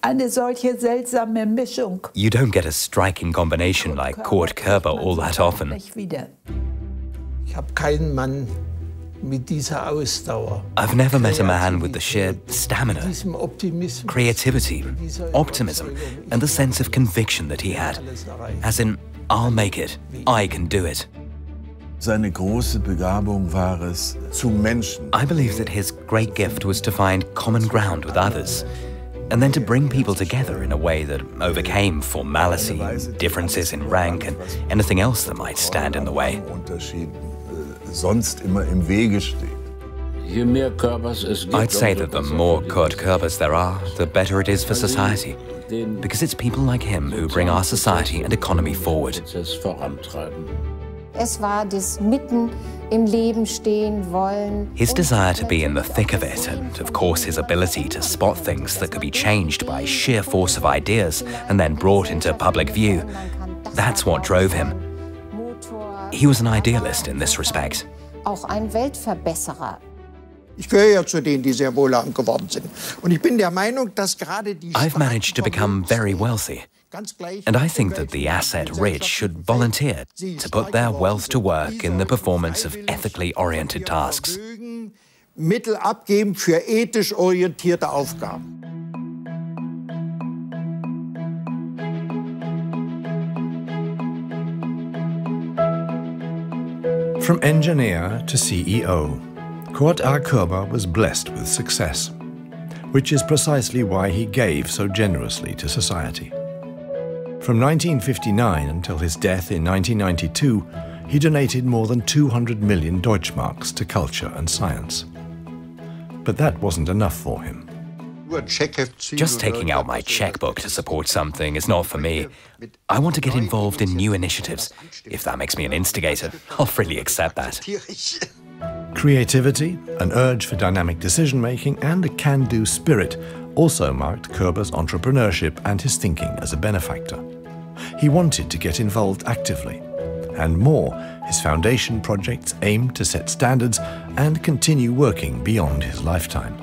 eine solche seltsame Mischung. You don't get a striking combination like Kurt Körber all that often. Ich habe keinen Mann mit dieser Ausdauer. I've never met a man with the sheer stamina, creativity, optimism, and the sense of conviction that he had. As in, I'll make it, I can do it. Seine große Begabung war es, zu Menschen. I believe that his great gift was to find common ground with others, and then to bring people together in a way that overcame formality, differences in rank, and anything else that might stand in the way. Sonst immer im Wege steht. I'd say that the more Kurt Körbers there are, the better it is for society, because it's people like him who bring our society and economy forward. Es war das Mitten im Leben stehen wollen. His desire to be in the thick of it, and of course his ability to spot things that could be changed by sheer force of ideas and then brought into public view, that's what drove him. He was an idealist in this respect. Auch ein Weltverbesserer. Ich gehöre ja zu denen, die sehr wohlhabend geworden sind. Und ich bin der Meinung, dass gerade die I've managed to become very wealthy, and I think that the asset-rich should volunteer to put their wealth to work in the performance of ethically oriented tasks. Mittel abgeben für ethisch orientierte Aufgaben. From engineer to CEO, Kurt R. Körber was blessed with success, which is precisely why he gave so generously to society. From 1959 until his death in 1992, he donated more than 200 million Deutschmarks to culture and science. But that wasn't enough for him. Just taking out my checkbook to support something is not for me. I want to get involved in new initiatives. If that makes me an instigator, I'll freely accept that. Creativity, an urge for dynamic decision-making, and a can-do spirit also marked Körber's entrepreneurship and his thinking as a benefactor. He wanted to get involved actively. And more, his foundation projects aimed to set standards and continue working beyond his lifetime.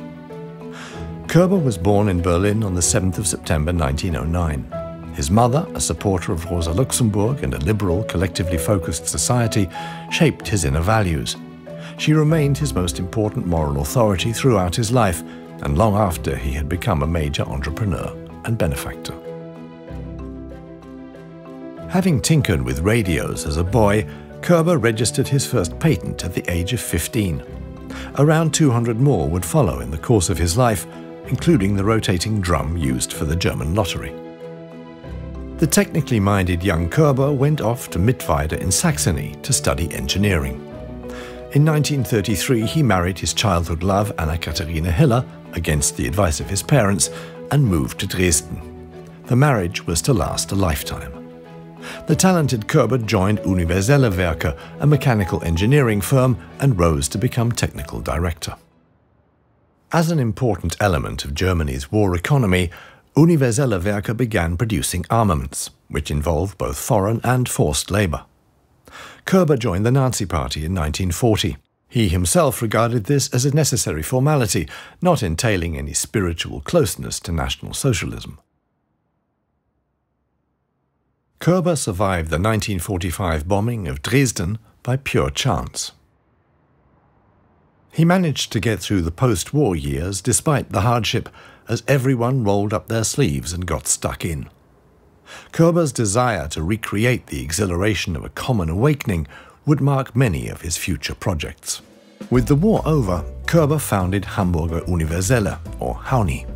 Körber was born in Berlin on the 7th of September 1909. His mother, a supporter of Rosa Luxemburg and a liberal, collectively focused society, shaped his inner values. She remained his most important moral authority throughout his life and long after he had become a major entrepreneur and benefactor. Having tinkered with radios as a boy, Körber registered his first patent at the age of 15. Around 200 more would follow in the course of his life, including the rotating drum used for the German lottery. The technically minded young Körber went off to Mittweida in Saxony to study engineering. In 1933 he married his childhood love Anna-Katharina Hiller, against the advice of his parents, and moved to Dresden. The marriage was to last a lifetime. The talented Körber joined Universelle Werke, a mechanical engineering firm, and rose to become technical director. As an important element of Germany's war economy, Universelle Werke began producing armaments, which involved both foreign and forced labor. Körber joined the Nazi Party in 1940. He himself regarded this as a necessary formality, not entailing any spiritual closeness to National Socialism. Körber survived the 1945 bombing of Dresden by pure chance. He managed to get through the post-war years despite the hardship, as everyone rolled up their sleeves and got stuck in. Körber's desire to recreate the exhilaration of a common awakening would mark many of his future projects. With the war over, Körber founded Hamburger Universelle, or Hauni.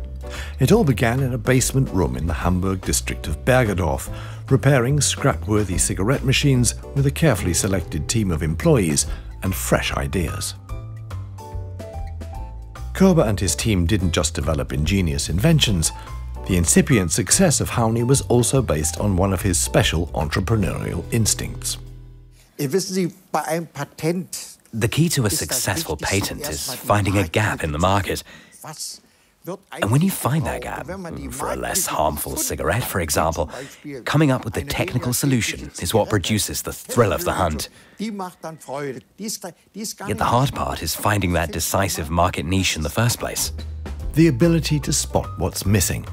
It all began in a basement room in the Hamburg district of Bergedorf, repairing scrap-worthy cigarette machines with a carefully selected team of employees and fresh ideas. Körber and his team didn't just develop ingenious inventions. The incipient success of Hauni was also based on one of his special entrepreneurial instincts. The key to a successful patent is finding a gap in the market. And when you find that gap, for a less harmful cigarette, for example, coming up with the technical solution is what produces the thrill of the hunt. Yet the hard part is finding that decisive market niche in the first place. The ability to spot what's missing.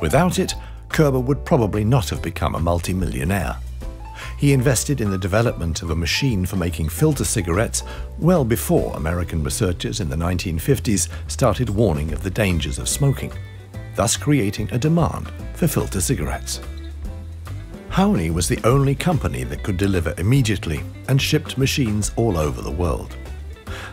Without it, Körber would probably not have become a multimillionaire. He invested in the development of a machine for making filter cigarettes well before American researchers in the 1950s started warning of the dangers of smoking, thus creating a demand for filter cigarettes. Howley was the only company that could deliver immediately and shipped machines all over the world.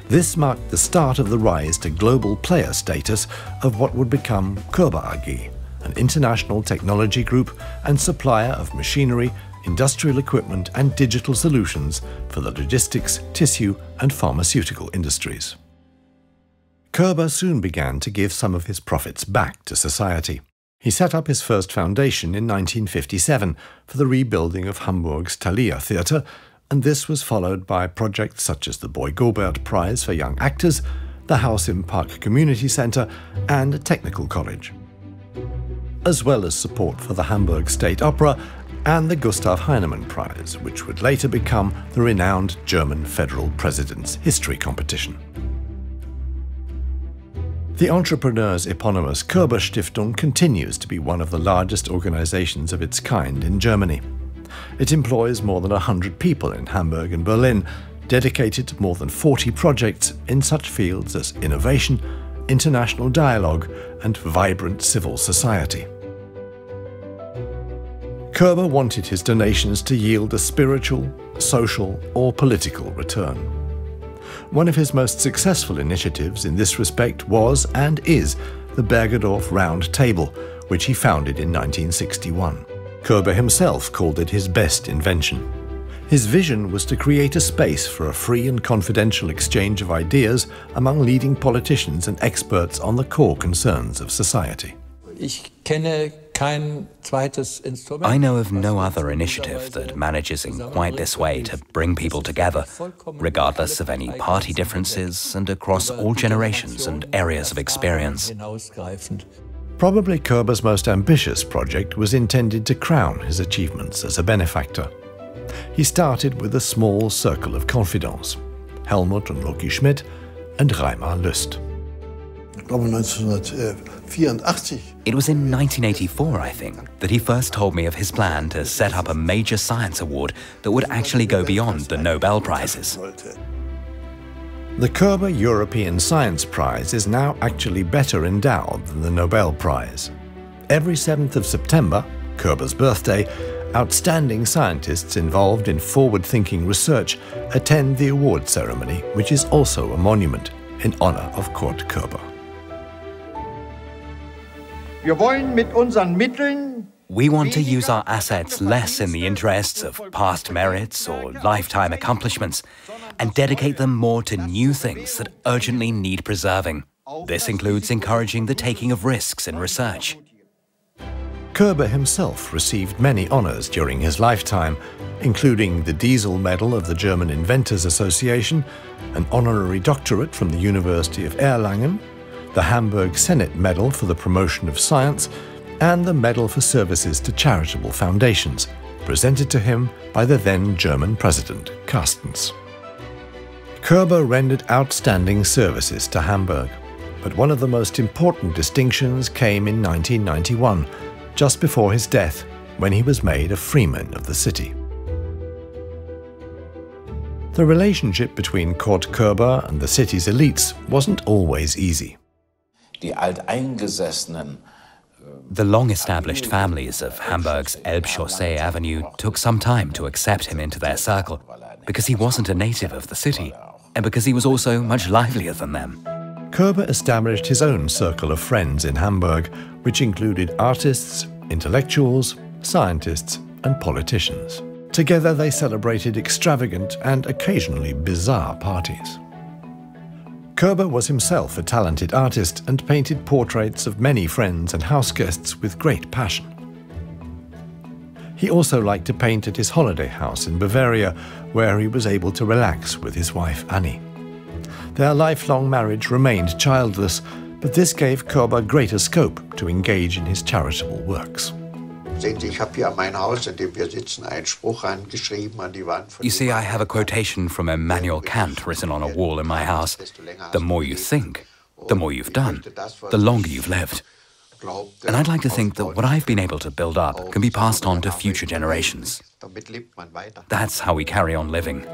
This marked the start of the rise to global player status of what would become Körber AG, an international technology group and supplier of machinery, industrial equipment and digital solutions for the logistics, tissue and pharmaceutical industries. Körber soon began to give some of his profits back to society. He set up his first foundation in 1957 for the rebuilding of Hamburg's Thalia Theatre, and this was followed by projects such as the Boy Gobert Prize for Young Actors, the House im Park Community Centre and a technical college, as well as support for the Hamburg State Opera and the Gustav Heinemann Prize, which would later become the renowned German Federal President's History Competition. The entrepreneur's eponymous Körber-Stiftung continues to be one of the largest organizations of its kind in Germany. It employs more than 100 people in Hamburg and Berlin, dedicated to more than 40 projects in such fields as innovation, international dialogue, and vibrant civil society. Körber wanted his donations to yield a spiritual, social, or political return. One of his most successful initiatives in this respect was and is the Bergedorf Round Table, which he founded in 1961. Körber himself called it his best invention. His vision was to create a space for a free and confidential exchange of ideas among leading politicians and experts on the core concerns of society. I know of no other initiative that manages in quite this way to bring people together, regardless of any party differences and across all generations and areas of experience. Probably Körber's most ambitious project was intended to crown his achievements as a benefactor. He started with a small circle of confidants, Helmut and Loki Schmidt and Reimar Lüst. It was in 1984, I think, that he first told me of his plan to set up a major science award that would actually go beyond the Nobel Prizes. The Körber European Science Prize is now actually better endowed than the Nobel Prize. Every 7th of September, Körber's birthday, outstanding scientists involved in forward-thinking research attend the award ceremony, which is also a monument in honor of Kurt Körber. We want to use our assets less in the interests of past merits or lifetime accomplishments and dedicate them more to new things that urgently need preserving. This includes encouraging the taking of risks in research. Körber himself received many honors during his lifetime, including the Diesel Medal of the German Inventors Association, an honorary doctorate from the University of Erlangen, the Hamburg Senate Medal for the Promotion of Science, and the Medal for Services to Charitable Foundations, presented to him by the then German President, Carstens. Körber rendered outstanding services to Hamburg, but one of the most important distinctions came in 1991, just before his death, when he was made a freeman of the city. The relationship between Kurt Körber and the city's elites wasn't always easy. The long-established families of Hamburg's Elbchaussee Avenue took some time to accept him into their circle, because he wasn't a native of the city, and because he was also much livelier than them. Körber established his own circle of friends in Hamburg, which included artists, intellectuals, scientists, and politicians. Together they celebrated extravagant and occasionally bizarre parties. Körber was himself a talented artist and painted portraits of many friends and houseguests with great passion. He also liked to paint at his holiday house in Bavaria, where he was able to relax with his wife Annie. Their lifelong marriage remained childless, but this gave Körber greater scope to engage in his charitable works. You see, I have a quotation from Immanuel Kant written on a wall in my house. The more you think, the more you've done, the longer you've lived. And I'd like to think that what I've been able to build up can be passed on to future generations. That's how we carry on living.